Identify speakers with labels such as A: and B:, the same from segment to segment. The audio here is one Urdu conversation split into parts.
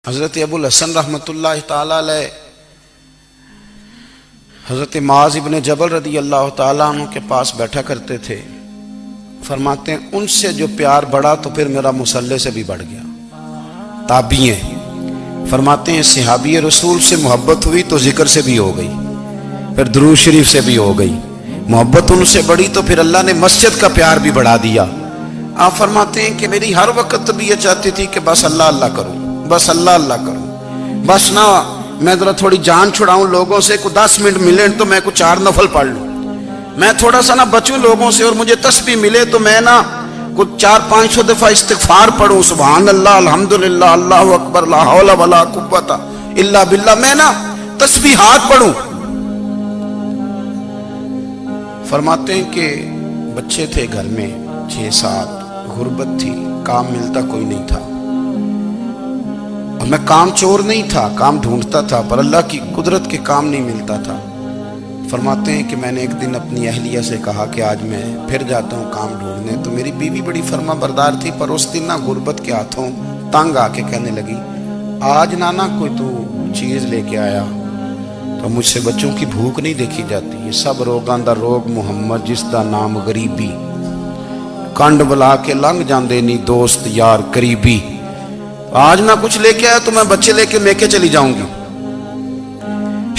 A: حضرت ابو الحسن رحمۃ اللہ تعالی علیہ حضرت معاذ ابن جبل رضی اللہ تعالیٰ عنہ کے پاس بیٹھا کرتے تھے۔ فرماتے ہیں ان سے جو پیار بڑھا تو پھر میرا مصلی سے بھی بڑھ گیا۔ تابعی ہیں، فرماتے ہیں صحابی رسول سے محبت ہوئی تو ذکر سے بھی ہو گئی، پھر درود شریف سے بھی ہو گئی۔ محبت ان سے بڑھی تو پھر اللہ نے مسجد کا پیار بھی بڑھا دیا۔ آپ فرماتے ہیں کہ میری ہر وقت بھی یہ چاہتی تھی کہ بس اللہ اللہ کروں، بس اللہ اللہ کروں، بس نہ میں ذرا تھوڑی جان چھڑاؤں لوگوں سے، کوئی 10 منٹ ملے تو میں کچھ 4 نفل پڑھ لوں، میں تھوڑا سا نہ بچوں لوگوں سے، اور مجھے تسبیح ملے تو میں نہ کچھ 400-500 دفعہ استغفار پڑھوں، سبحان اللہ، الحمدللہ، اللہ اکبر، لا حول ولا قوت الا باللہ، میں نہ تسبیحات پڑھوں۔ فرماتے ہیں کہ بچے تھے گھر میں 6-7، غربت تھی، کام ملتا کوئی نہیں تھا، اور میں کام چور نہیں تھا، کام ڈھونڈتا تھا، پر اللہ کی قدرت کے کام نہیں ملتا تھا۔ فرماتے ہیں کہ میں نے ایک دن اپنی اہلیہ سے کہا کہ آج میں پھر جاتا ہوں کام ڈھونڈنے، تو میری بیوی بڑی فرما بردار تھی، پر اس دن نہ غربت کے ہاتھوں تنگ آ کے کہنے لگی آج نانا کوئی تو چیز لے کے آیا، تو مجھ سے بچوں کی بھوک نہیں دیکھی جاتی، یہ سب روگاں دا روگ محمد جس دا نام غریبی، کنڈ بلا کے لنگ جاندے نہیں دوست یار قریبی، آج نہ کچھ لے کے آیا تو میں بچے لے کے میکے چلی جاؤں گی۔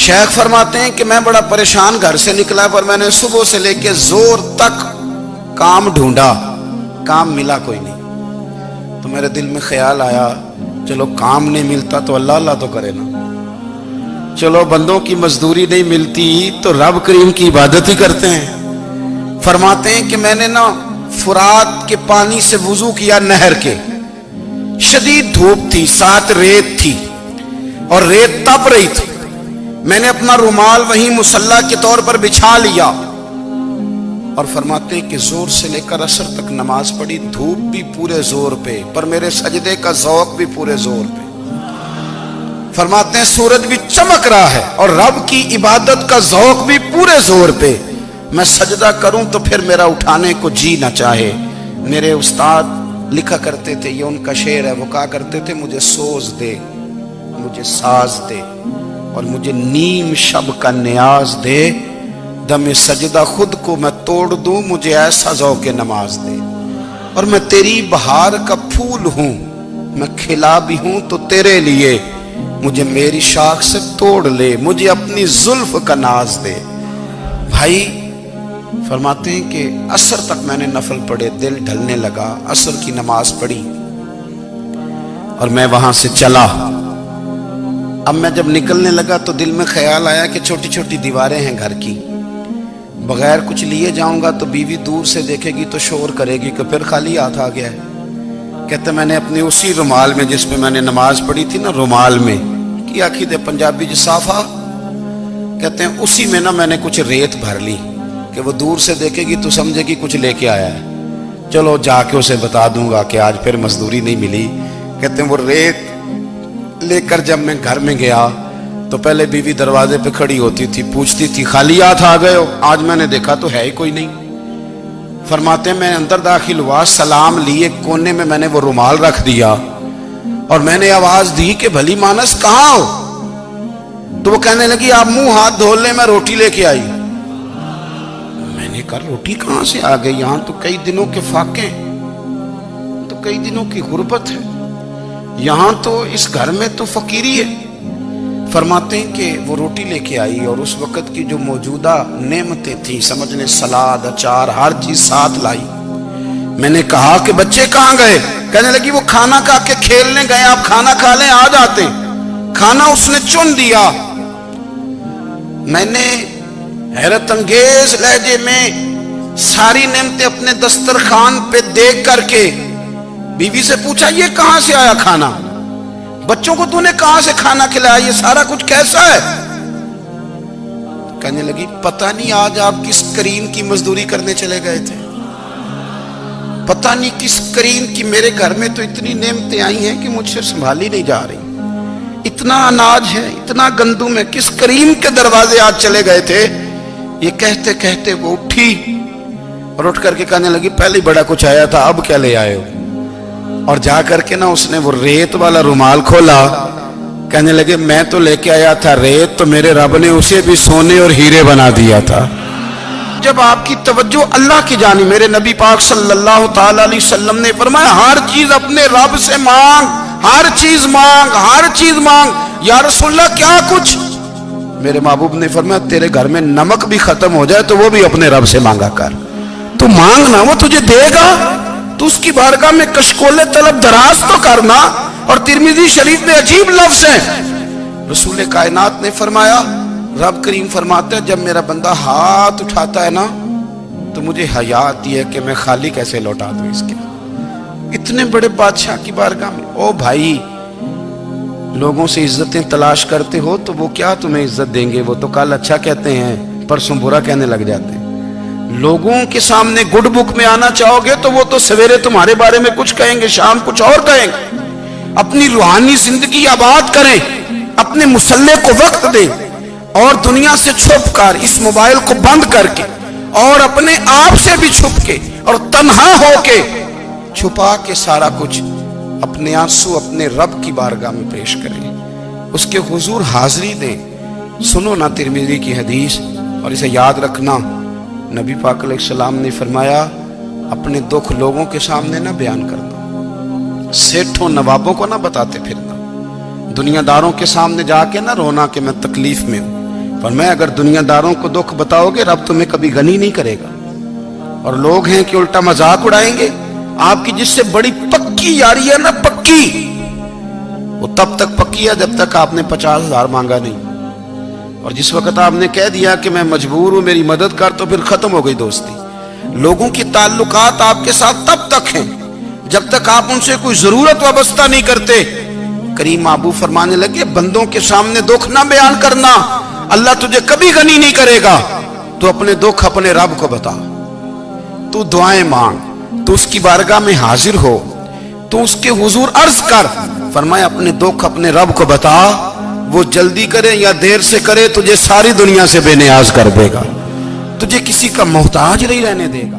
A: شیخ فرماتے ہیں کہ میں بڑا پریشان گھر سے نکلا، پر میں نے صبح سے لے کے زور تک کام ڈھونڈا، کام ملا کوئی نہیں، تو میرے دل میں خیال آیا چلو کام نہیں ملتا تو اللہ اللہ تو کرے نا، چلو بندوں کی مزدوری نہیں ملتی تو رب کریم کی عبادت ہی کرتے ہیں۔ فرماتے ہیں کہ میں نے نا فرات کے پانی سے وضو کیا، نہر کے، شدید دھوپ تھی، ساتھ ریت تھی اور ریت تپ رہی تھی، میں نے اپنا رومال وہیں مصلی کے طور پر بچھا لیا، اور فرماتے ہیں کہ زور سے لے کر عصر تک نماز پڑھی، دھوپ بھی پورے زور پہ، پر میرے سجدے کا ذوق بھی پورے زور پہ۔ فرماتے ہیں سورج بھی چمک رہا ہے اور رب کی عبادت کا ذوق بھی پورے زور پہ، میں سجدہ کروں تو پھر میرا اٹھانے کو جی نہ چاہے۔ میرے استاد لکھا کرتے تھے، یہ ان کا شعر ہے، وہ کہا کرتے تھے مجھے سوز دے، مجھے ساز دے، اور مجھے نیم شب کا نیاز دے، دم سجدہ خود کو میں توڑ دوں، مجھے ایسا ذوق نماز دے، اور میں تیری بہار کا پھول ہوں، میں کھلا بھی ہوں تو تیرے لیے، مجھے میری شاخ سے توڑ لے، مجھے اپنی زلف کا ناز دے۔ بھائی فرماتے ہیں کہ عصر تک میں نے نفل پڑھے، دل ڈھلنے لگا، عصر کی نماز پڑھی اور میں وہاں سے چلا۔ اب میں جب نکلنے لگا تو دل میں خیال آیا کہ چھوٹی چھوٹی دیواریں ہیں گھر کی، بغیر کچھ لیے جاؤں گا تو بیوی دور سے دیکھے گی تو شور کرے گی کہ پھر خالی ہاتھ آ گیا ہے۔ کہتے میں نے اپنے اسی رومال میں جس میں میں نے نماز پڑھی تھی نا، رومال میں کی آخی دے پنجابی جسافہ کہتے ہیں، اسی میں نا میں نے کچھ ریت بھر لی کہ وہ دور سے دیکھے گی تو سمجھے گی کچھ لے کے آیا ہے، چلو جا کے اسے بتا دوں گا کہ آج پھر مزدوری نہیں ملی۔ کہتے ہیں وہ ریت لے کر جب میں گھر میں گیا تو پہلے بیوی دروازے پہ کھڑی ہوتی تھی، پوچھتی تھی خالی ہاتھ آ گئے ہو؟ آج میں نے دیکھا تو ہے ہی کوئی نہیں۔ فرماتے ہیں میں اندر داخل ہوا، سلام لیے، کونے میں میں نے وہ رومال رکھ دیا اور میں نے آواز دی کہ بھلی مانس کہاں ہو؟ تو وہ کہنے لگی آپ منہ ہاتھ دھو لیں، میں روٹی لے کے آئی۔ میں نے کہا روٹی کہاں سے آ گئی؟ یہاں تو کئی دنوں کے فاقے، تو کئی دنوں کی غربت ہے، یہاں تو اس گھر میں تو فقیری ہے۔ فرماتے ہیں کہ وہ روٹی لے کے آئی اور اس وقت کی جو موجودہ نعمتیں تھیں، سمجھ لیں سلاد، اچار، ہر چیز ساتھ لائی۔ میں نے کہا کہ بچے کہاں گئے؟ کہنے لگی وہ کھانا کھا کے کھیلنے گئے، آپ کھانا کھا لیں آ جاتے۔ کھانا اس نے چن دیا۔ میں نے حیرت انگیز لہجے میں ساری نعمتیں اپنے دسترخوان پہ دیکھ کر کے بیوی سے پوچھا یہ کہاں سے آیا کھانا؟ بچوں کو تو نے کہاں سے کھانا کھلایا؟ یہ سارا کچھ کیسا ہے؟ کہنے لگی پتہ نہیں آج آپ کس کریم کی مزدوری کرنے چلے گئے تھے، پتہ نہیں کس کریم کی، میرے گھر میں تو اتنی نعمتیں آئی ہیں کہ مجھ سے سنبھالی نہیں جا رہی، اتنا اناج ہے، اتنا گندم ہے، کس کریم کے دروازے آج چلے گئے تھے؟ یہ کہتے کہتے وہ اٹھی اور اٹھ کر کے کہنے لگی پہلے بڑا کچھ آیا تھا، اب کیا لے آئے ہو؟ اور جا کر کے نا اس نے وہ ریت والا رومال کھولا کہنے لگے میں تو لے کے آیا تھا ریت، تو میرے رب نے اسے بھی سونے اور ہیرے بنا دیا تھا۔ جب آپ کی توجہ اللہ کی جانب، میرے نبی پاک صلی اللہ تعالی علیہ وسلم نے فرمایا ہر چیز اپنے رب سے مانگ، ہر چیز مانگ، ہر چیز مانگ۔ یا رسول اللہ کیا کچھ؟ میرے محبوب نے فرمایا تیرے گھر میں نمک بھی ختم ہو جائے تو وہ بھی اپنے رب سے مانگا کر، تو مانگنا وہ تجھے دے گا، تو اس کی بارگاہ میں کشکول طلب دراز تو کرنا۔ اور ترمذی شریف میں عجیب لفظ ہے، رسول کائنات نے فرمایا، رب کریم فرماتا ہے جب میرا بندہ ہاتھ اٹھاتا ہے نا تو مجھے حیا آتی ہے کہ میں خالی کیسے لوٹا دوں اس کے۔ اتنے بڑے بادشاہ کی بارگاہ میں، او بھائی لوگوں سے عزتیں تلاش کرتے ہو تو وہ کیا تمہیں عزت دیں گے؟ وہ تو کل اچھا کہتے ہیں پرسوں برا کہنے لگ جاتے ہیں۔ لوگوں کے سامنے گڈ بک میں آنا چاہو گے تو وہ تو سویرے تمہارے بارے میں کچھ کہیں گے، شام کچھ اور کہیں گے۔ اپنی روحانی زندگی آباد کریں، اپنے مصلے کو وقت دیں، اور دنیا سے چھپ کر اس موبائل کو بند کر کے اور اپنے آپ سے بھی چھپ کے اور تنہا ہو کے چھپا کے سارا کچھ اپنے آنسو اپنے رب کی بارگاہ میں پیش کریں، اس کے حضور حاضری دیں۔ سنو نا ترمذی کی حدیث، اور اسے یاد رکھنا، نبی پاک علیہ السلام نے فرمایا اپنے دکھ لوگوں کے سامنے نہ بیان کرنا، سیٹھوں نوابوں کو نہ بتاتے پھرنا، دنیا داروں کے سامنے جا کے نہ رونا کہ میں تکلیف میں ہوں۔ فرمایا اگر دنیا داروں کو دکھ بتاؤ گے رب تمہیں کبھی غنی نہیں کرے گا، اور لوگ ہیں کہ الٹا مذاق اڑائیں گے۔ آپ کی جس سے بڑی پکی یاری ہے نا، پکی، وہ تب تک پکی ہے جب تک آپ نے 50,000 مانگا نہیں، اور جس وقت آپ نے کہہ دیا کہ میں مجبور ہوں میری مدد کر تو پھر ختم ہو گئی دوستی۔ لوگوں کی تعلقات آپ کے ساتھ تب تک ہیں جب تک آپ ان سے کوئی ضرورت وابستہ نہیں کرتے۔ کریم محبوب فرمانے لگے بندوں کے سامنے دکھ نہ بیان کرنا، اللہ تجھے کبھی غنی نہیں کرے گا۔ تو اپنے دکھ اپنے رب کو بتا، تو دعائیں مانگ، تو اس کی بارگاہ میں حاضر ہو، تو اس کے حضور عرض کر۔ فرمایا اپنے دکھ اپنے رب کو بتا، وہ جلدی کرے یا دیر سے کرے تجھے ساری دنیا سے بے نیاز کر دے گا، تجھے کسی کا محتاج نہیں رہنے دے گا۔